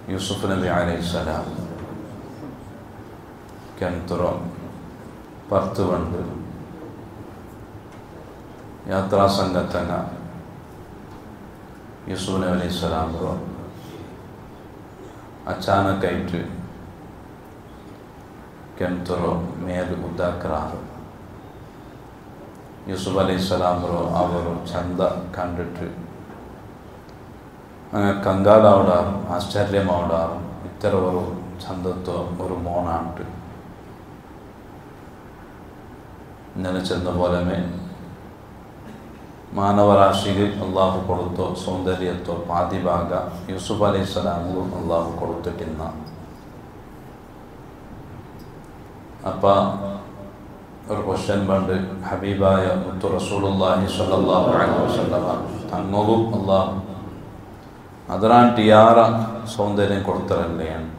യൂസുഫ് നബി അലൈഹിസ്സലാം ಕೆಂತುರೋ ಪರ್ತು ಬಂದು ಯಾತ್ರಾ ಸಂಗತನ ಯೂಸುಫ್ ನಬಿ ಅಲೈಹಿಸ್ಸಲಾಮರು ಅಚಾನಕಾയിട്ട് ಕೆಂತುರೋ ಮೇಲು ಉದ್ದಾಕರಾರು യൂസുഫ് അലൈഹിസ്സലാമರು ಅವರು ಚಂದ ಕಂಡಿಟ್ಟು ಕಂಗಾಲಾವಡಾರು ಆಶ್ಚರ್ಯಮಾವಡಾರು ಇತರವರು ചന്തത്തോ ഒരു മോണാണ്ട് ഇന്നലെ ചെന്ന പോലെ മാനവരാശിക്ക് അള്ളാഹു കൊടുത്തോ സൗന്ദര്യത്തോ പാതിഭാഗ യൂസുഫ് അലൈഹിസ്സലാമും അള്ളാഹു കൊടുത്തിട്ടിന്ന അപ്പം ഒരു ക്വസ്റ്റ്യൻ പണ്ട് ഹബീബായ മുത്തു റസൂലുള്ളാഹി സ്വല്ലല്ലാഹു അലൈഹി വസല്ലം തങ്ങും അള്ളാഹു ಅದರಾಂಟಿ ಯಾರ ಸೌಂದರ್ಯ ಕೊಡ್ತಾರಲ್ಲೇ ಅಂತ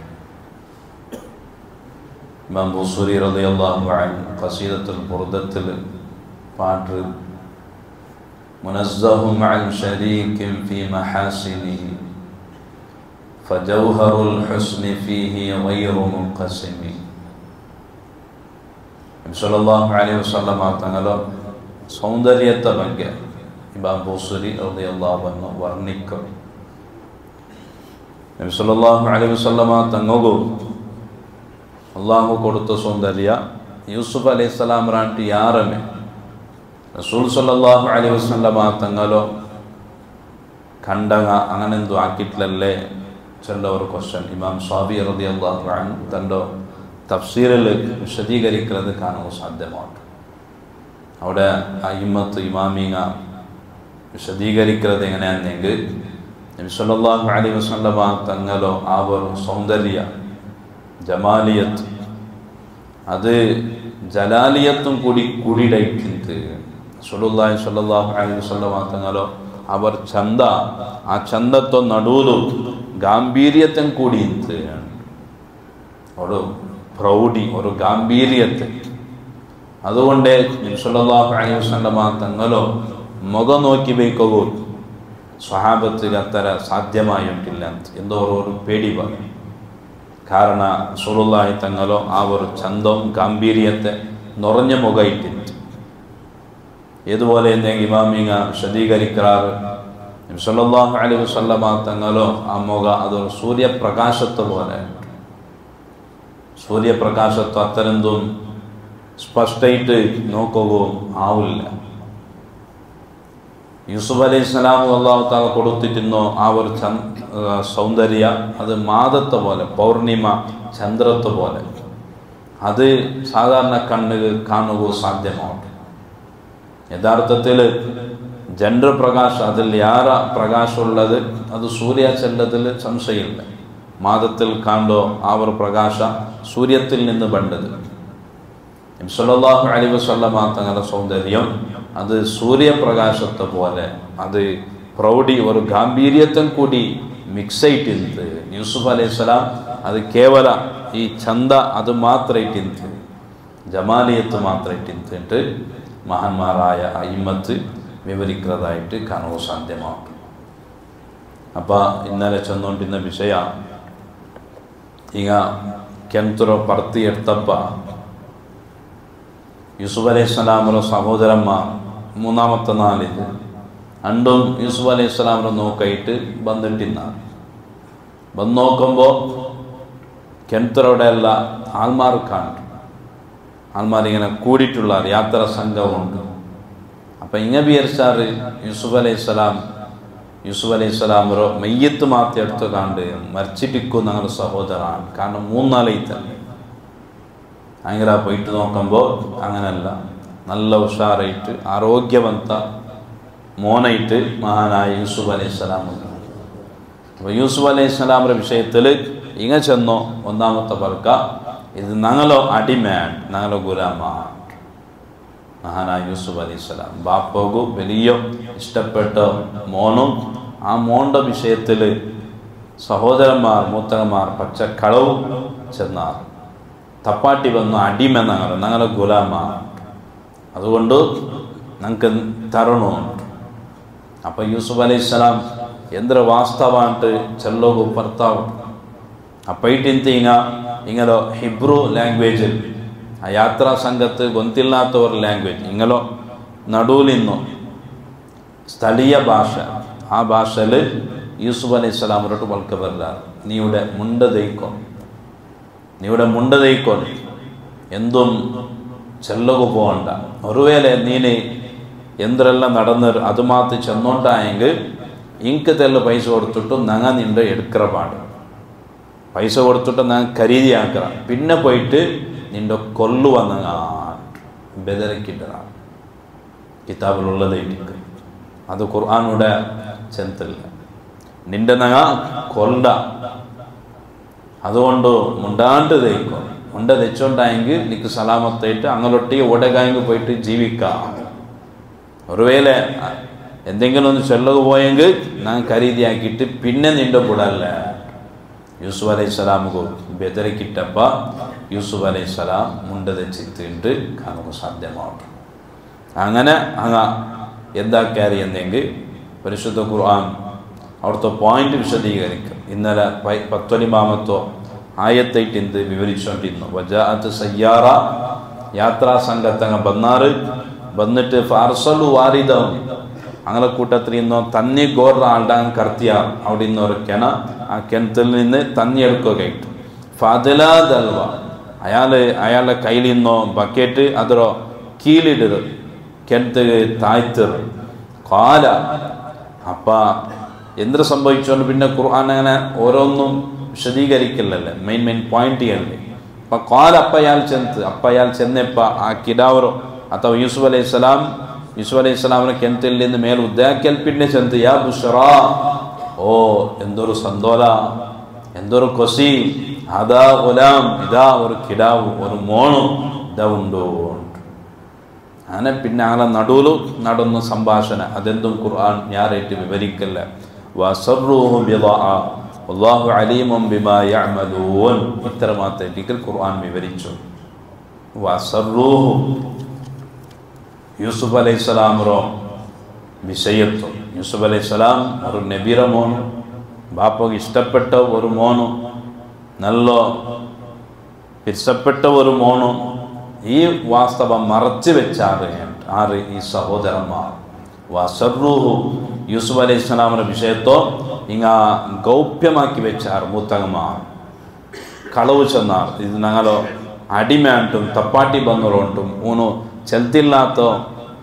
ഇമാം ബുസൂരി റളിയല്ലാഹു അൻഹു ഖസീദത്തുൽ ബുർദത്തിൽ പാട്ട് മുനസ്സഹും അൻ ശരീകിൻ ഫീ മഹാസിനിഹി ഫജൗഹറുൽ ഹുസ്നി ഫീഹി ഗൈറു മുൻഖസിമി നബി സല്ലല്ലാഹു അലൈഹി വസല്ലം തങ്ങളെ സൗന്ദര്യത്തെ ಬಗ್ಗೆ ഇമാം ബുസൂരി റളിയല്ലാഹു അൻഹു വർണ്ണിക്കും നബി സല്ലല്ലാഹു അലൈഹി വസല്ലം തങ്ങಗೂ അള്ളാഹു കൊടുത്ത സൗന്ദര്യ യൂസുഫ് അലൈഹിസ്സലാം റാಂಟಿ ಯಾರಮೆ റസൂൽ സല്ലല്ലാഹു അലൈഹി വസല്ലം തങ്ങളോ കണ്ടങ്ങ അങ്ങനെന്തു ആക്കിയിട്ടില്ലല്ലേ ചെല്ല ഒരു ക്വസ്റ്റ്യൻ ഇമാം സ്വാബി റളിയല്ലാഹു അൻഹു തൻ്റെ തഫ്സീറിൽ വിശദീകരിക്കുന്നത് കാണാൻ സാധ്യമാണ് അവിടെ അയിമ്മത്ത് ഇമാമിങ്ങ വിശദീകരിക്കുന്നത് എങ്ങനെയാണെങ്കിൽ നബി സല്ലല്ലാഹു അലൈഹി വസല്ലം തങ്ങളോ ആ ഒരു സൗന്ദര്യ ജമാലിയത്ത് അത് ജലാലിയത്തും കൂടി കൂടിയിട്ടുണ്ട് റസൂലുള്ളാഹി സ്വല്ലല്ലാഹു അലൈഹി വസല്ലം തങ്ങളോ അവർ ചന്ത ആ ചന്തത്തോ നടുവിലും ഗാംഭീര്യത്തും കൂടിയുണ്ട് ഒരു പ്രൗഢി ഒരു ഗാംഭീര്യത്തെ അതുകൊണ്ട് നബി സല്ലല്ലാഹു അലൈഹി വസല്ലം തങ്ങളോ മുഖം നോക്കി ബേക്കോ സ്വഹാബത്തിന് അത്ര സാധ്യമായിട്ടില്ല എന്തോ ഒരു പേടി പറയും കാരണ റസൂലുള്ളാഹി തങ്ങളോ ആ ഒരു ചന്തവും ഗാംഭീര്യത്തെ നിറഞ്ഞ മുഖയിട്ടുണ്ട് ഇതുപോലെ ഇമാമിങ്ങ വിശദീകരിക്കാറ് നബി സല്ലല്ലാഹു അലൈഹി വസല്ലം തങ്ങളോ ആ മുഖ അതൊരു സൂര്യപ്രകാശത്തെ പോലെ സൂര്യപ്രകാശത്തെ അത്തരന്തും സ്പഷ്ടമായിട്ട് നോക്കുകയും ആവില്ല യൂസുഫ് അലൈഹിസ്സലാം അല്ലാഹു തആല കൊടുത്തിരുന്നോ ആ ഒരു സൗന്ദര്യ അത് മാദത്തെ പോലെ പൗർണിമ ചന്ദ്രത്തെ പോലെ അത് സാധാരണ കണ്ണിൽ കാണുക സാധ്യമാണ് യഥാർത്ഥത്തിൽ ചന്ദ്രപ്രകാശം അതിൽ യാര പ്രകാശമുള്ളത് അത് സൂര്യ ചെല്ലത്തിൽ സംശയമില്ല മാദത്തിൽ കാണ്ടോ ആ ഒരു പ്രകാശ സൂര്യത്തിൽ നിന്ന് ബണ്ടത് നബി സല്ലല്ലാഹു അലൈഹി വസല്ലം തങ്ങളുടെ സൗന്ദര്യം അത് സൂര്യപ്രകാശത്തെ പോലെ അത് പ്രൗഢി ഒരു ഗാംഭീര്യത്തും കൂടി മിക്സ് ആയിട്ടുണ്ട് യൂസുഫ് അലൈഹിസ്സലാം അത് കേവല ഈ ചന്ത അത് മാത്രമായിട്ടുണ്ട് ജമാലിയത്ത് മാത്രമായിട്ടുണ്ട് മഹാന്മാരായ അയിമ്മത്ത് വിവരിക്കുന്നതായിട്ട് കാണുക സാധ്യമാണ് അപ്പം ഇന്നലെ ചെന്നുകൊണ്ടിരുന്ന വിഷയ ಈಗ ಕೆಂತುರೋ ಪರ್ತಿ ಎಡ್ತಪ್ಪ യൂസുഫ് അലൈഹിസ്സലാമರ സഹോദരന്മാർ മൂന്നാമത്തെ നാളിത് അണ്ടും യൂസുഫ് അലൈഹിസ്സലാമറെ നോക്കായിട്ട് ಬಂದಿಟ್ಟಿದ್ದಾರೆ ಬಂದು നോക്കുമ്പോൾ ಕೆಂತರവിടെ ಎಲ್ಲ ആൾമാർ കാണും ആൾമാരിങ്ങനെ കൂടിയിട്ടുള്ള യാത്രാ സംഘമുണ്ട് അപ്പം ഇങ്ങനെ വിചാരിച്ചാറ് യൂസുഫ് അലൈഹിസ്സലാമറോ മെയ്യത്ത് മാറ്റി എടുത്ത് കണ്ട് മരിച്ചിട്ടിക്കും ഞങ്ങളുടെ സഹോദരനാണ് കാരണം മൂന്നാളായി തന്നെ ഭയങ്കര പോയിട്ട് നോക്കുമ്പോൾ അങ്ങനെയല്ല നല്ല ഉഷാറായിട്ട് ആരോഗ്യവന്ത മോനായിട്ട് മഹാനായ യൂസുഫ് അലൈഹിസ്സലാം അപ്പോൾ യൂസുഫ് അലൈഹിസ്സലാമിൻ്റെ വിഷയത്തിൽ ഇങ്ങനെ ചെന്നോ ഒന്നാമത്തെ പറക്ക ഇത് ഞങ്ങളോ അടിമയാണ് ഞങ്ങളോ ഗുലാമാണ് മഹാനായ യൂസുഫ് അലൈഹിസ്സലാം ബാപ്പകു വലിയ ഇഷ്ടപ്പെട്ട മോനും ആ മോൻ്റെ വിഷയത്തിൽ സഹോദരന്മാർ മൂത്തകന്മാർ പച്ചക്കളവും ചെന്നാർ തപ്പാട്ടി വന്നു അടിമ ഞങ്ങളെ ഗുലാമാണ് അതുകൊണ്ട് ഞങ്ങൾക്ക് തരണമുണ്ട് അപ്പോൾ യൂസുഫ് അലൈഹിസ്സലാം എന്തൊരു വാസ്തവാണ്ട് ചെല്ലോകു ഭർത്താവ് ಅಪ್ಪೈಟಿಂತ ಇಂಗಲೋ ಹಿಬ್ರೂ ಲ್ಯಾಂಗ್ವೇಜ್ ಆ ಯಾತ್ರಾ ಸಂಘತ್ತು ಗೊಂತಿಲ್ಲಾತವರ ಲ್ಯಾಂಗ್ವೇಜ್ ಇಂಗಲೋ ನಡುವಿಲಿನ್ನು ಸ್ಥಳೀಯ ಭಾಷೆ ആ ഭാഷയിൽ യൂസുഫ് അലൈഹി സ്വലാമിലോട്ട് പൽക്ക പറഞ്ഞാൽ നീയുടെ മുണ്ട തയ്ക്കോ എന്തും ചെല്ലകു പോകണ്ട ഒരുവേള നീന് എന്തെല്ലാം നടന്ന് അത് മാത്രം ചെന്നോണ്ടായെങ്കിൽ ഇങ്ക് തെല്ല പൈസ കൊടുത്തിട്ട് ഞങ്ങൾ നിന്റെ എടുക്കറ പാട് പൈസ കൊടുത്തിട്ട് ഞങ്ങൾ ഖരീദിയാക്കറ പിന്നെ പോയിട്ട് നിന്റെ കൊല്ലുവന്ന ബെദരക്കിട്ടതാണ് കിതാബിലുള്ളതായിട്ട് അത് ഖുർആനുടെ ചെന്തല്ല നിന്റെ നഗ കൊല്ല അതുകൊണ്ട് മുണ്ടാണ്ട് തയ്ക്കോ മുണ്ട തെച്ചോണ്ടായെങ്കിൽ നിനക്ക് സലാമത്തായിട്ട് അങ്ങനൊട്ടി ഓടകായെങ്കിൽ പോയിട്ട് ജീവിക്കാം ഒരുവേള എന്തെങ്കിലും ഒന്ന് ചൊല്ലക പോയെങ്കിൽ ഞാൻ ഖരീദിയാക്കിയിട്ട് പിന്നെ നിന്റെ കൂടല്ല യൂസുഫ് അലൈഹി സ്വലാമുക്ക് ബെദരക്കിട്ടപ്പ യൂസുഫ് അലൈഹി സ്വലാം മുണ്ട തെച്ചിട്ട് നമുക്ക് സാധ്യമാവും അങ്ങനെ എന്താ കാര്യം എന്നെങ്കിൽ പരിശുദ്ധ ഖുർആൻ അവിടുത്തെ പോയിന്റ് വിശദീകരിക്കും ഇന്നലെ 19 ആയത്തായിട്ട് എന്ത് വിവരിച്ചുകൊണ്ടിരുന്നു വജാഅത്ത് സയ്യാറ യാത്രാ സംഘത്തങ്ങ വന്നിട്ട് ഫാർസലു വാരിദം അങ്ങനെ കൂട്ടത്തിൽ നിന്നോ തന്നി ഗോറ ആളുടെ കർത്തിയ അവിടെ നിന്ന് ഒരു കിണ ആ കിണത്തിൽ നിന്ന് തന്നി എടുക്കുകയായിട്ട് ഫാദലാദൽവ അയാളുടെ കയ്യിൽ നിന്നോ ബക്കറ്റ് അതോ കീലിടത് കിണറ്റ് താഴ്ത്തത് കാല അപ്പ എന്ത് സംഭവിച്ചുകൊണ്ട് പിന്നെ ഖുർആൻ അങ്ങനെ ഓരോന്നും വിശദീകരിക്കില്ലല്ലേ മെയിൻ പോയിന്റ് ചെയ്യല്ലേ അപ്പം കാല അപ്പയാൽ ചെന്നപ്പ ആ കിടാവറോ ಅಥವಾ ಯೂಸುಫ್ ಅಲೈಹಿಸ್ಸಲಾಮರ ಕೆಂತಲ್ಲಿ നിന്ന് ಮೇಲೆ ഉദ്യാക്കൽ പിന്നെ ചെന്ന് യാ ബുഷ്റാ ഓ എന്തൊരു സന്തോല എന്തൊരു കൊസി അതാ ഗുലാം ഇതാ ഒരു കിടാവ് ഒരു മോണു ഇതാ ഉണ്ടോ അങ്ങനെ പിന്നെ അങ്ങനെ നടുവിലും നടന്ന സംഭാഷണ അതെന്തും ഖുർആൻ ഞാനായിട്ട് വിവരിക്കല്ല വസറൂഹു ബിദാഅ വല്ലാഹു അലീമും ബിമാ യഅമലൂൻ ഇത്രമാത്രത്തിൽ ഖുർആൻ വിവരിച്ചു വസറൂഹു യൂസുഫ് അലൈഹി സ്വലാമറോ വിഷയത്വം യൂസുഫ് അലൈഹി സ്വലാം ഒരു നബിര മോನು ബാപ്പക്ക് ഇഷ്ടപ്പെട്ട ഒരു മോನು നല്ല ഇഷ്ടപ്പെട്ട ഒരു മോನು ഈ വാസ്തവം മറച്ചു വെച്ചാറ് ആറ് ഈ സഹോദരന്മാർ വസറൂഹു യൂസുഫ് അലൈഹി സ്വലാമിന്റെ വിഷയത്തോ ഇങ്ങ ഗൗപ്യമാക്കി വെച്ചാർ മൂത്തകന്മാർ കളവ് ചെന്നാർ ഇത് ഞങ്ങളോ അടിമ ಅಂಟುം തപ്പാട്ടി ಬಂದರು ಅಂಟುം ഊನು ചെലുത്തില്ലാത്ത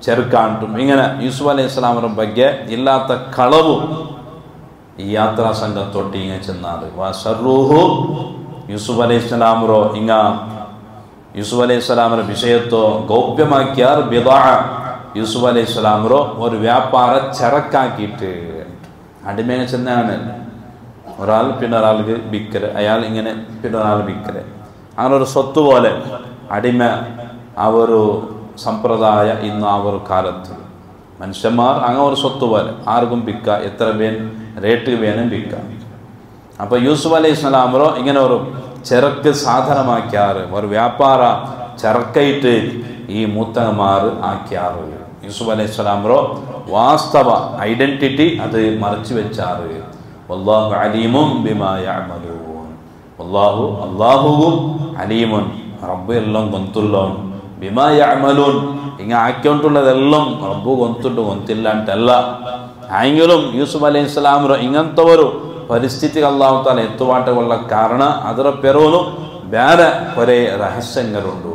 ചെറുക്കാണ്ടും ഇങ്ങനെ യൂസുഫ് അലൈഹി സ്വലാമിന്റെ ಬಗ್ಗೆ ഇല്ലാത്ത കളവ് ഈ യാത്രാ സംഘത്തോട്ട് ഇങ്ങനെ ചെന്നാറ് വസറൂഹു യൂസുഫ് അലൈഹി സ്വലാമറോ ഇങ്ങ യൂസുഫ് അലൈഹി സ്വലാമിന്റെ വിഷയത്തോ ഗൗപ്യമാക്കിയാർ ബിദാഅ യൂസുഫ് അലൈഹി സ്വലാമറോ ഒരു വ്യാപാര ചരക്കാക്കിയിട്ട് അടിമയെ ചെന്നാണ് ഒരാൾ പിന്നെ ഒരാൾക്ക് വിൽക്കല് അയാൾ ഇങ്ങനെ പിന്നെ ഒരാൾ വിൽക്കല് അങ്ങനെ ഒരു സ്വത്ത് പോലെ അടിമ ആ ഒരു സമ്പ്രദായ ഇന്ന് ആ ഒരു കാലത്ത് മനുഷ്യന്മാർ അങ്ങനെ ഒരു സ്വത്ത് പോലെ ആർക്കും വിൽക്കാം എത്ര റേറ്റ് വേണം വിൽക്കാം അപ്പോൾ യൂസുഫ് അലൈഹി സ്വലാമറോ ഇങ്ങനെ ഒരു ചെറുക്ക് സാധനമാക്കിയാറ് ഒരു വ്യാപാര ചരക്കായിട്ട് ഈ മൂത്തകന്മാർ ആക്കിയാറ് യൂസുഫ് അലൈഹി സ്വലാമറോ വാസ്തവ ഐഡന്റിറ്റി അത് മറച്ചു വെച്ചാറ് വല്ലാഹു അലീമും ബിമാ യഅമലൂൻ അല്ലാഹു അലീമുൻ റബ്ബ് എല്ലാം ഗൊന്തുള്ളവൻ ബിമാ യഅമലൂൻ ഇങ്ങനെ ആക്കിക്കൊണ്ടുള്ളതെല്ലാം റബ്ബ് ഗൊന്തില്ല ಅಂತಲ್ಲ ആയെങ്കിലും യൂസുഫ് അലൈഹി സ്വലാമറോ ഇങ്ങനത്തವರು ಪರಿಸ್ಥಿತಿಗೆ ಅಲ್ಲಾಹು ತಾಲ ಎತ್ತುವಾಟಗೊಳ್ಳ ಕಾರಣ ಅದರ ಪೆರೋನು ಬೇರೆ ಕೊರೆ ರಹಸ್ಯങ്ങളുಂಟು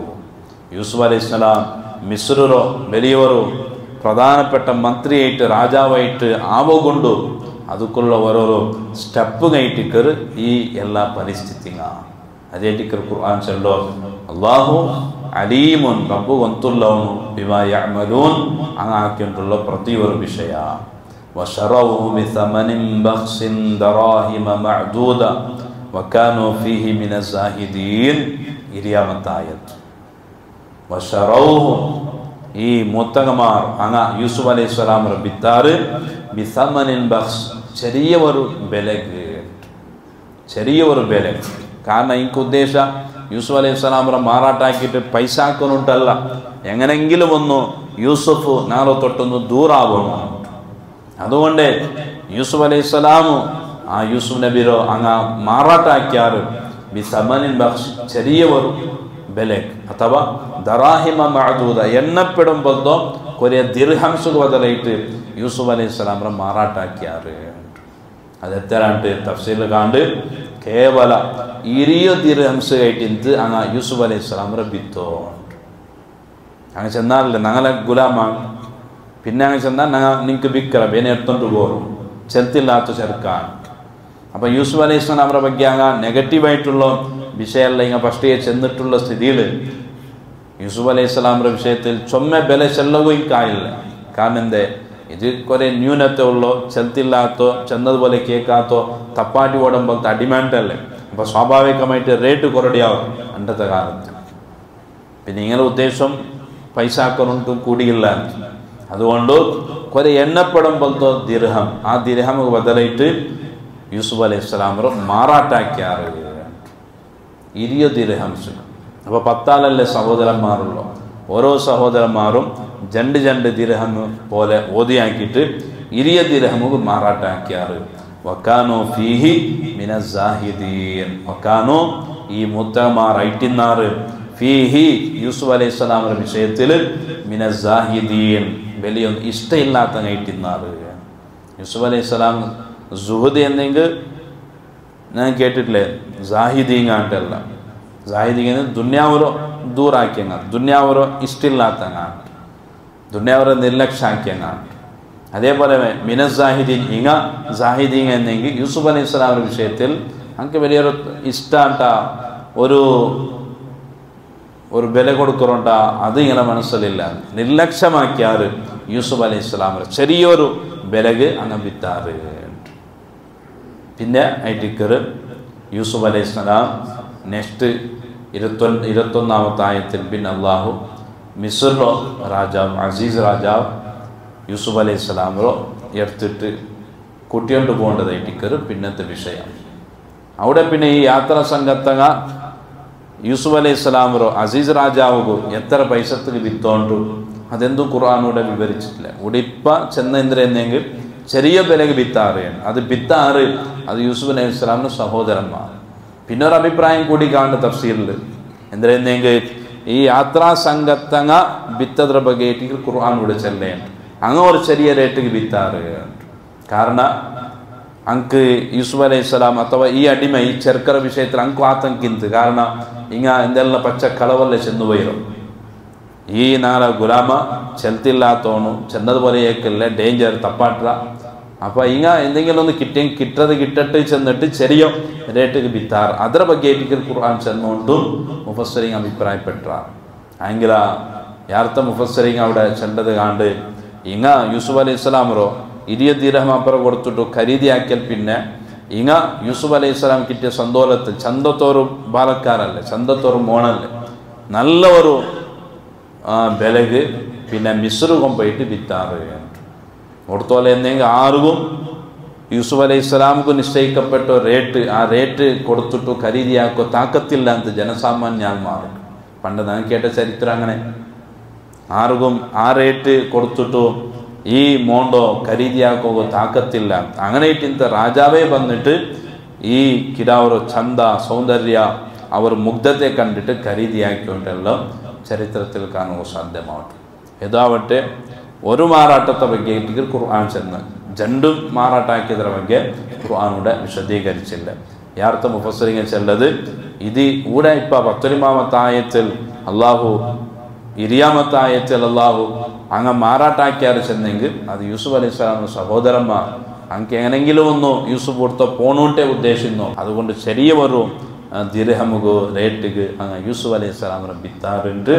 യൂസുഫ് അലൈഹി സ്വലാം മിസ്രರೋ വലിയವರು പ്രധാനപ്പെട്ട മന്ത്രിയായിട്ട് രാജാവായിട്ട് ആവുകൊണ്ടു അതുക്കുള്ള ഓരോരോ സ്റ്റെപ്പുകൈറ്റിക്കർ ഈ എല്ലാ പരിസ്ഥിതിങ്ങ അതേറ്റിക്കർ ഖുർആൻ ചൊല്ലോ അല്ലാഹു അലീമുൻ റബ്ബു ഗൊന്തുള്ളവನು ബിമാ യഅമലൂൻ അങ്ങനെ ആക്കിയിട്ടുള്ള പ്രതിയൊരു വിഷയ وشروه بثمن بخس دراهم معدودة وكانوا فيه من الزاهدين إريامة آيات وشروه ഈ മൂത്തകന്മാർ അങ്ങ യൂസുഫ് അലൈഹി സ്വലാം വിത്താറ് ബിസമനിൻ ബഖ്സ് ചെറിയ ഒരു ಬೆಲೆ കാരണം എനിക്ക് ഉദ്ദേശം യൂസുഫ് അലൈഹി സ്വലാമറെ മാറാട്ടാക്കിയിട്ട് പൈസ ആക്കുന്നുണ്ടല്ല എങ്ങനെങ്കിലും ഒന്ന് യൂസുഫ് നാളെ തൊട്ടൊന്ന് ദൂരാവണം അതുകൊണ്ട് യൂസുഫ് അലൈഹി സ്വലാം ആ യൂസുഫ് നബിരോ അങ്ങ് മാറാട്ടാക്കിയാറ് ബിസമനിൻ ബഖ്ഷ് ചെറിയ ഒരു ബെലക് അഥവാ ദറാഹിമ മഅദൂദ എണ്ണപ്പെടുമ്പോഴത്തോ കുറേ ദിർഹംസുകൾ ബദലായിട്ട് യൂസുഫ് അലൈഹിസ്സലാം മാറാട്ടാക്കിയാറ്. അത് എത്രണ്ട് തഫ്സീറിൽ കാണ്ട് കേവല 20 ദിർഹംസ് ആയിട്ട് അങ്ങ് യൂസുഫ് അലൈഹിസ്സലാം ബിത്തോ അങ്ങ് ചെന്നാലല്ലേ ഞങ്ങളെ ഗുലാമാണ്. പിന്നെ അങ്ങ് ചെന്നാൽ ഞങ്ങൾ നിങ്ങൾക്ക് ബിക്കറ ബേനെ എടുത്തോണ്ട് പോകും ചെലുത്തില്ലാത്ത ചെറുക്കാൻ. അപ്പം യൂസുഫ് അലൈഹിസ്സലാമിന്റെ ಬಗ್ಗೆ അങ്ങ് നെഗറ്റീവായിട്ടുള്ള വിഷയമല്ല ഇങ്ങനെ ഫസ്റ്റ് ചെന്നിട്ടുള്ള സ്ഥിതിയിൽ യൂസുഫ് അലൈഹിസ്സലാമിന്റെ വിഷയത്തിൽ ചൊമ്മ ബല ചെല്ലവും കായില്ല. കാരണം എന്തേ ഇത് കുറേ ന്യൂനത ഉള്ളോ ചെലുത്തില്ലാത്തോ ചെന്നതുപോലെ കേൾക്കാത്തോ തപ്പാട്ടി ഓടുമ്പോഴത്തെ ഡിമാൻഡല്ലേ. അപ്പോൾ സ്വാഭാവികമായിട്ട് റേറ്റ് കുറടിയാവും അന്നത്തെ കാലത്ത്. പിന്നെ ഇങ്ങനെ ഉദ്ദേശം പൈസ ആക്കൊന്നും കൂടിയില്ല. അതുകൊണ്ട് കുറേ എണ്ണപ്പെടുമ്പോഴത്തോ ദിർഹം ആ ദിർഹം ബദലായിട്ട് യൂസുഫ് അലൈഹിസ്സലാം മാറാട്ടാക്കിയാറ് 20 ദിർഹംസ്. അപ്പോൾ 10 സഹോദരന്മാരുള്ളൂ. ഓരോ സഹോദരന്മാരും 2 ദിർഹം പോലെ ഓതിയാക്കിയിട്ട് 20 ദിർഹം മാറാട്ടാക്കിയാറ്. വക്കാനോ ഫീഹി മിനസ്സാഹിദീൻ വക്കാനോ ഈ മുത്തമാർ ഐറ്റിന്നാറ് ഫീഹി യൂസുഫ് അലൈഹിസ്സലാമിന്റെ വിഷയത്തിൽ മിനസ്സാഹിദീൻ വലിയ ഇഷ്ടമില്ലാത്ത ഐറ്റിന്നാറ്. യൂസുഫ് അലൈഹിസ്സലാം സുഹദ് എന്നെങ്കിൽ ഞാൻ കേട്ടിട്ടില്ലേ, സാഹിദീങ്ങാണ്ടല്ല. സാഹിദീങ്ങ ദുന്യാവരോ ദൂറാക്കിയങ്ങ ദുന്യാവരോ ഇഷ്ടമില്ലാത്തങ്ങാണ് ദുന്യാവരോ നിർലക്ഷ്യാക്കിയങ്ങാണ്. അതേപോലെ മിനസ്സാഹിദീൻ ഇങ്ങ സാഹിദീങ്ങ എന്നെങ്കിൽ യൂസുഫ് അലൈഹിസ്സലാമിന്റെ വിഷയത്തിൽ നമുക്ക് വലിയൊരു ഇഷ്ടാട്ട ഒരു വില കൊടുക്കുന്നുണ്ട അത് ഇങ്ങനെ മനസ്സിലില്ല. നിർലക്ഷ്യമാക്കിയാറ് യൂസുഫ് അലൈഹിസ്സലാമിന് ചെറിയൊരു വിലക് അങ്ങ് വിത്താറ്. പിന്നെ ഐറ്റിക്കറ് യൂസുഫ് അലൈഹിസ്സലാം നെക്സ്റ്റ് 21ാമത്തെ ആയത്തിൽ പിന്നെ അള്ളാഹു മിസ്റിലോ രാജാവ് അസീസ് രാജാവ് യൂസുഫ് അലൈഹിസ്സലാമിലോ എടുത്തിട്ട് കൂട്ടിക്കൊണ്ട് പോകേണ്ടത് ഐറ്റിക്കറ് പിന്നത്തെ വിഷയം. അവിടെ പിന്നെ ഈ യാത്രാ സംഘത്തങ്ങ യൂസുഫ് അലൈഹിസ്സലാമിലോ അസീസ് രാജാവുകു എത്ര പൈസത്തിൽ വിത്തോണ്ടു അതെന്തും ഖുർആാനൂടെ വിവരിച്ചിട്ടില്ല. ഇവിടെ ഇപ്പം ചെന്ന എന്തിനെന്നെങ്കിൽ ചെറിയ വിലക്ക് വിത്താറിയാണ്. അത് വിത്താറ് അത് യൂസുഫ് അലൈഹിസ്സലാമിന്റെ സഹോദരന്മാർ. പിന്നെ ഒരു അഭിപ്രായം കൂടി കാണുന്ന തഫ്സീറിൽ എന്തിനെന്നെങ്കിൽ ഈ യാത്രാ സംഘത്തങ്ങ വിത്തത്ര ബഗേറ്റിൽ ഖുർആാനൂടെ ചെല്ലേണ്ട് അങ്ങ് ഒരു ചെറിയ റേറ്റിക്ക് വിത്താറ്. കാരണം അങ്ക് യൂസുഫ് അലൈഹിസ്സലാം അഥവാ ഈ അടിമ ഈ ചെറുക്കറ വിഷയത്തിൽ അങ്ക് ആതങ്കിന്ത്. കാരണം ഇങ്ങ എന്തെല്ലാം പച്ച കളവല്ലേ ചെന്നുപോയിരും. ഈ നാളെ ഗുലാമ ചെലുത്തില്ലാത്തോണു ചെന്നതുപോലെ ഏക്കല്ല ഡേഞ്ചർ തപ്പാട്ട. അപ്പോൾ ഇങ്ങ എന്തെങ്കിലും ഒന്ന് കിട്ടട്ട് ചെന്നിട്ട് ചെറിയ റേറ്റിക്ക് വിത്താറ്. ಅದರ ಬಗ್ಗೆ ഖുർആൻ ചെന്നുകൊണ്ടും മുഫസ്സിരിങ് അഭിപ്രായപ്പെട്ട ആങ്കില യാർത്ത മുഫസ്സിരിങ് അവിടെ ചെണ്ടത് കാണ്ട് ഇങ്ങ യൂസുഫ് അലൈഹിസ്സലാമറോ 20 ദിർഹം അപ്പുറം കൊടുത്തിട്ടു ഖരീദിയാക്കിയാൽ പിന്നെ ഇങ്ങ യൂസുഫ് അലൈഹിസ്സലാം കിട്ടിയ സന്തോലത്തിൽ ചന്തത്തോറും ബാലക്കാരല്ലേ ചന്തത്തോറും മോണല്ലേ നല്ല ഒരു ബലക് പിന്നെ മിസ്റുകം പോയിട്ട് വിത്താറ് കൊടുത്തോലെ എന്തെങ്കിൽ ആർക്കും യൂസുഫ് അലൈഹിസ്സലാമുക്ക് നിശ്ചയിക്കപ്പെട്ട റേറ്റ് ആ റേറ്റ് കൊടുത്തിട്ടു ഖരീദിയാക്കോ താക്കത്തില്ല എന്ന് ജനസാമാന്യന്മാർ പണ്ട് ഞാൻ കേട്ട ചരിത്രം. അങ്ങനെ ആർക്കും ആ റേറ്റ് കൊടുത്തിട്ടു ഈ മോണ്ടോ ഖരീദിയാക്കോ താക്കത്തില്ല. അങ്ങനെ ഇട്ടിಂತ രാജാവേ വന്നിട്ട് ഈ കിടാവರ ചന്ത സൗന്ദര്യ അവർ മുഗ്ധത്തെ കണ്ടിട്ട് ഖരീദിയാക്കിക്കൊണ്ടെല്ലാം ചരിത്രത്തിൽ കാണുക സാധ്യമാവട്ടെ. ഏതാവട്ടെ ഒരു മാറാട്ടത്തെ ಬಗ್ಗೆ ഖുർആൻ ചെന്ന് രണ്ടും മാറാട്ടാക്കിയതിന്റെ ಬಗ್ಗೆ ഖുർആനൂടെ വിശദീകരിച്ചില്ല. യാർത്ത മുഫസ്സിരിങ് ചെല്ലത് ഇത് ഇവിടെ ഇപ്പം 19ാമത്തെ ആയത്തിൽ അള്ളാഹു 20ാമത്തെ ആയത്തിൽ അള്ളാഹു അങ്ങ് മാറാട്ടാക്കിയാറ് ചെന്നെങ്കിൽ അത് യൂസുഫ് അലൈഹിസ്സലാമിന്റെ സഹോദരന്മാർ അങ്ങ് എങ്ങനെങ്കിലും ഒന്ന് യൂസുഫ് കൊടുത്ത പോണോട്ടെ ഉദ്ദേശിക്കുന്നു. അതുകൊണ്ട് ചെറിയ ഒരു ദിർഹമുകോ റേറ്റുക്ക് അങ്ങ് യൂസുഫ് അലൈഹിസ്സലാമിനെ വിത്താറുണ്ട്.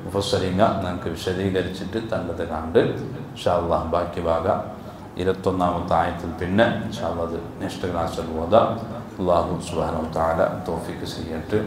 മുഫസ്സിരിങ് നമുക്ക് വിശദീകരിച്ചിട്ട് തന്നത് കണ്ട് ഇൻഷാ അല്ലാഹ് ബാക്കി ഭാഗം 21ാമത്തെ ആയത്തിൽ പിന്നെ ഇൻഷാ അല്ലാഹ് അത് നെക്സ്റ്റ് ക്ലാസ്സിൽ ഓതാം. അല്ലാഹു സുബ്ഹാനഹു വ തആല തൗഫീഖ് ചെയ്യട്ടെ.